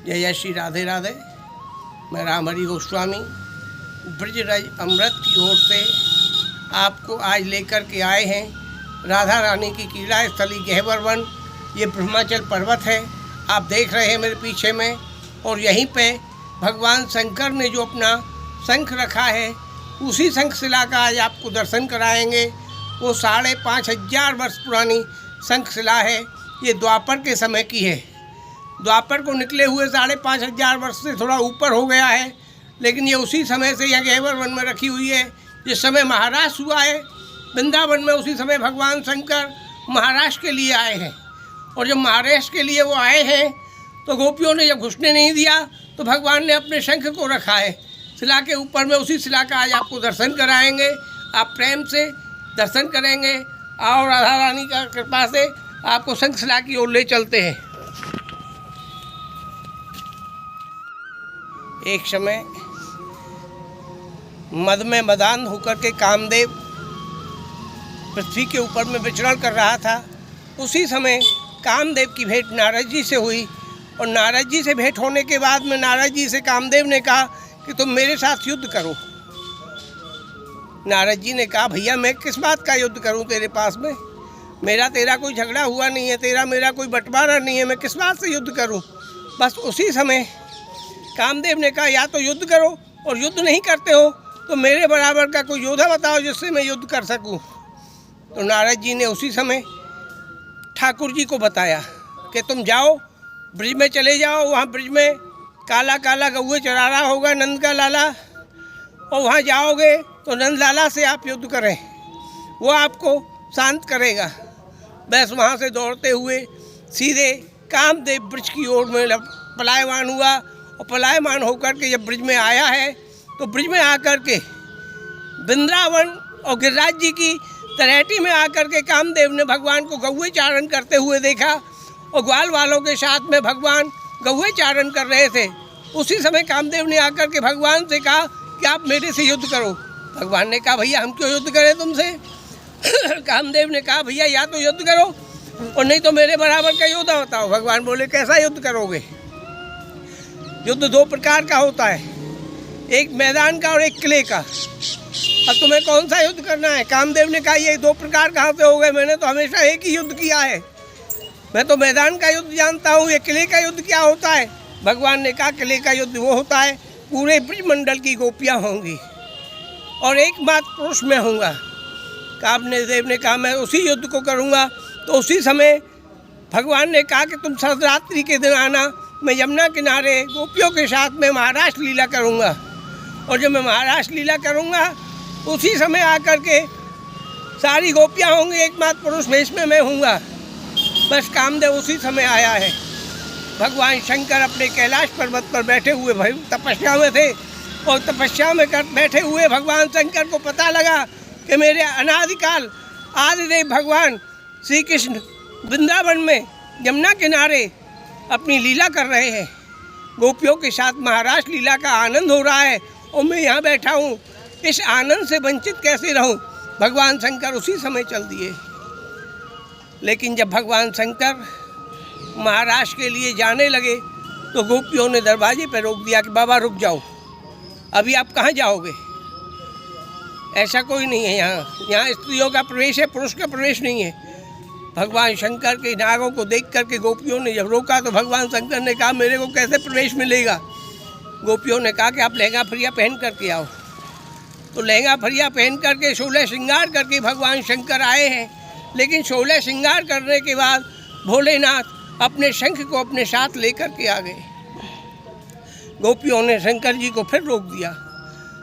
जय जय श्री राधे राधे। मैं रामहरि गोस्वामी ब्रजराज अमृत की ओर से आपको आज लेकर के आए हैं राधा रानी की क्रीड़ा स्थली गह्वर वन। ये ब्रह्माचल पर्वत है, आप देख रहे हैं मेरे पीछे में। और यहीं पे भगवान शंकर ने जो अपना शंख रखा है, उसी शंख शिला का आज आपको दर्शन कराएंगे। वो 5,500 वर्ष पुरानी शंख शिला है। ये द्वापर के समय की है। द्वापर को निकले हुए 5,500 वर्ष से थोड़ा ऊपर हो गया है, लेकिन ये उसी समय से यहाँ गह्वर वन में रखी हुई है। जिस समय महाराष्ट्र हुआ है वृंदावन में, उसी समय भगवान शंकर महाराष्ट्र के लिए आए हैं। और जब महाराष्ट्र के लिए वो आए हैं तो गोपियों ने जब घुसने नहीं दिया तो भगवान ने अपने शंख को रखा है शिला के ऊपर में। उसी शिला का आज आपको दर्शन कराएंगे। आप प्रेम से दर्शन करेंगे और राधा रानी का कृपा से आपको शंख शिला की ओर ले चलते हैं। एक समय मद में मदान होकर के कामदेव पृथ्वी के ऊपर में विचरण कर रहा था। उसी समय कामदेव की भेंट नारद जी से हुई। और नारद जी से भेंट होने के बाद में नारद जी से कामदेव ने कहा कि तुम मेरे साथ युद्ध करो। नारद जी ने कहा भैया मैं किस बात का युद्ध करूं तेरे पास में, मेरा तेरा कोई झगड़ा हुआ नहीं है, तेरा मेरा कोई बंटवारा नहीं है, मैं किस बात से युद्ध करूं। बस उसी समय कामदेव ने कहा या तो युद्ध करो, और युद्ध नहीं करते हो तो मेरे बराबर का कोई योद्धा बताओ जिससे मैं युद्ध कर सकूं। तो नारद जी ने उसी समय ठाकुर जी को बताया कि तुम जाओ ब्रिज में चले जाओ, वहाँ ब्रिज में काला काला गौए चरा रहा होगा नंद का लाला, और वहाँ जाओगे तो नंद लाला से आप युद्ध करें, वो आपको शांत करेगा। बस वहाँ से दौड़ते हुए सीधे कामदेव ब्रिज की ओर में पलायमान हुआ। और पलायमान होकर के जब ब्रिज में आया है तो ब्रिज में आकर के वृंदावन और गिरिराज जी की तलहटी में आकर के कामदेव ने भगवान को गौए चारण करते हुए देखा। और ग्वाल वालों के साथ में भगवान गौए चारण कर रहे थे। उसी समय कामदेव ने आकर के भगवान से कहा कि आप मेरे से युद्ध करो। भगवान ने कहा भैया हम क्यों युद्ध करें तुमसे। कामदेव ने कहा भैया या तो युद्ध करो और नहीं तो मेरे बराबर का योद्धा बताओ। भगवान बोले कैसा युद्ध करोगे। युद्ध 2 प्रकार का होता है, एक मैदान का और एक किले का। अब तुम्हें कौन सा युद्ध करना है। कामदेव ने कहा ये 2 प्रकार कहाँ से हो गए, मैंने तो हमेशा एक ही युद्ध किया है, मैं तो मैदान का युद्ध जानता हूँ, ये किले का युद्ध क्या होता है। भगवान ने कहा किले का युद्ध वो होता है पूरे ब्रजमंडल की गोपियाँ होंगी और एकमात्र पुरुष मैं होऊंगा। कामदेव ने कहा मैं उसी युद्ध को करूँगा। तो उसी समय भगवान ने कहा कि तुम शरदरात्रि के दिन आना, मैं यमुना किनारे गोपियों के साथ में महाराष्ट्र लीला करूँगा। और जब मैं महाराष्ट्र लीला करूँगा उसी समय आकर के सारी गोपियाँ होंगी, एकमात्र पुरुष वेश में मैं हूँगा। बस कामदेव उसी समय आया है। भगवान शंकर अपने कैलाश पर्वत पर बैठे हुए तपस्या में थे। और तपस्या में बैठे हुए भगवान शंकर को पता लगा कि मेरे अनादिकाल आदिदेव भगवान श्री कृष्ण वृंदावन में यमुना किनारे अपनी लीला कर रहे हैं, गोपियों के साथ महाराष्ट्र लीला का आनंद हो रहा है और मैं यहाँ बैठा हूँ, इस आनंद से वंचित कैसे रहूँ। भगवान शंकर उसी समय चल दिए। लेकिन जब भगवान शंकर महाराष्ट्र के लिए जाने लगे तो गोपियों ने दरवाजे पर रोक दिया कि बाबा रुक जाओ, अभी आप कहाँ जाओगे, ऐसा कोई नहीं है यहाँ स्त्रियों का प्रवेश है, पुरुष का प्रवेश नहीं है। भगवान शंकर के नागों को देख करके गोपियों ने जब रोका तो भगवान शंकर ने कहा मेरे को कैसे प्रवेश मिलेगा। गोपियों ने कहा कि आप लहंगा फरिया पहन करके आओ। तो लहंगा फरिया पहन करके 16 श्रृंगार करके भगवान शंकर आए हैं। लेकिन 16 श्रृंगार करने के बाद भोलेनाथ अपने शंख को अपने साथ लेकर के आ गए। गोपियों ने शंकर जी को फिर रोक दिया,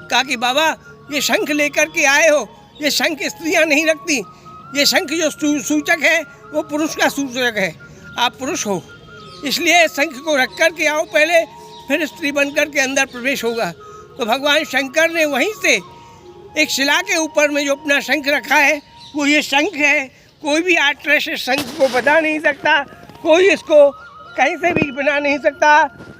कहा कि बाबा ये शंख लेकर के आए हो, ये शंख स्त्रियां नहीं रखती, ये शंख जो सूचक है वो पुरुष का सूचक है, आप पुरुष हो, इसलिए शंख को रख कर के आओ पहले, फिर स्त्री बनकर के अंदर प्रवेश होगा। तो भगवान शंकर ने वहीं से एक शिला के ऊपर में जो अपना शंख रखा है वो ये शंख है। कोई भी आर्ट्रेस इस शंख को बना नहीं सकता, कोई इसको कहीं से भी बना नहीं सकता।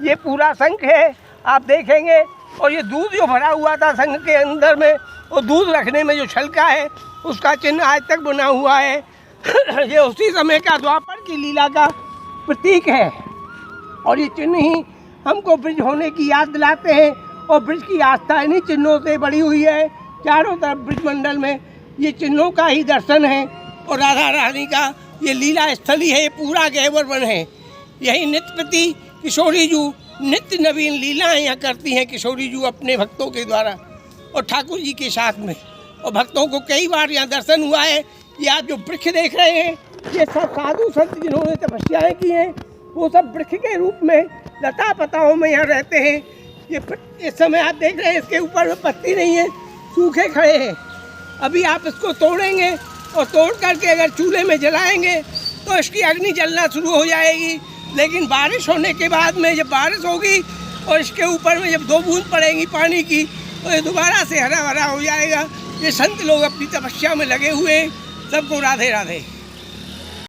ये पूरा शंख है, आप देखेंगे। और ये दूध जो भरा हुआ था शंख के अंदर में, वो दूध रखने में जो छलका है उसका चिन्ह आज तक बना हुआ है। ये उसी समय का द्वापर की लीला का प्रतीक है और ये चिन्ह ही हमको ब्रिज होने की याद दिलाते हैं। और ब्रिज की आस्था इन्हीं चिन्हों से बड़ी हुई है। चारों तरफ ब्रिज मंडल में ये चिन्हों का ही दर्शन है। और राधा रानी का ये लीला स्थली है, ये पूरा गह्वर वन है। यही नित्यपति किशोरी जू नित्य नवीन लीलाएँ यहाँ करती हैं किशोरी जू अपने भक्तों के द्वारा और ठाकुर जी के साथ में। और भक्तों को कई बार यहाँ दर्शन हुआ है। ये आप जो वृक्ष देख रहे हैं, ये सब साधु संत जिन्होंने तपस्याएँ की हैं, वो सब वृक्ष के रूप में लता पताओं में यहाँ रहते हैं। ये इस समय आप देख रहे हैं, इसके ऊपर में पत्ती नहीं है, सूखे खड़े हैं। अभी आप इसको तोड़ेंगे और तोड़ करके अगर चूल्हे में जलाएंगे तो इसकी अग्नि जलना शुरू हो जाएगी। लेकिन बारिश होने के बाद में जब बारिश होगी और इसके ऊपर में जब 2 बूंद पड़ेंगी पानी की, तो ये दोबारा से हरा भरा हो जाएगा। ये संत लोग अपनी तपस्या में लगे हुए हैं। सबको राधे राधे।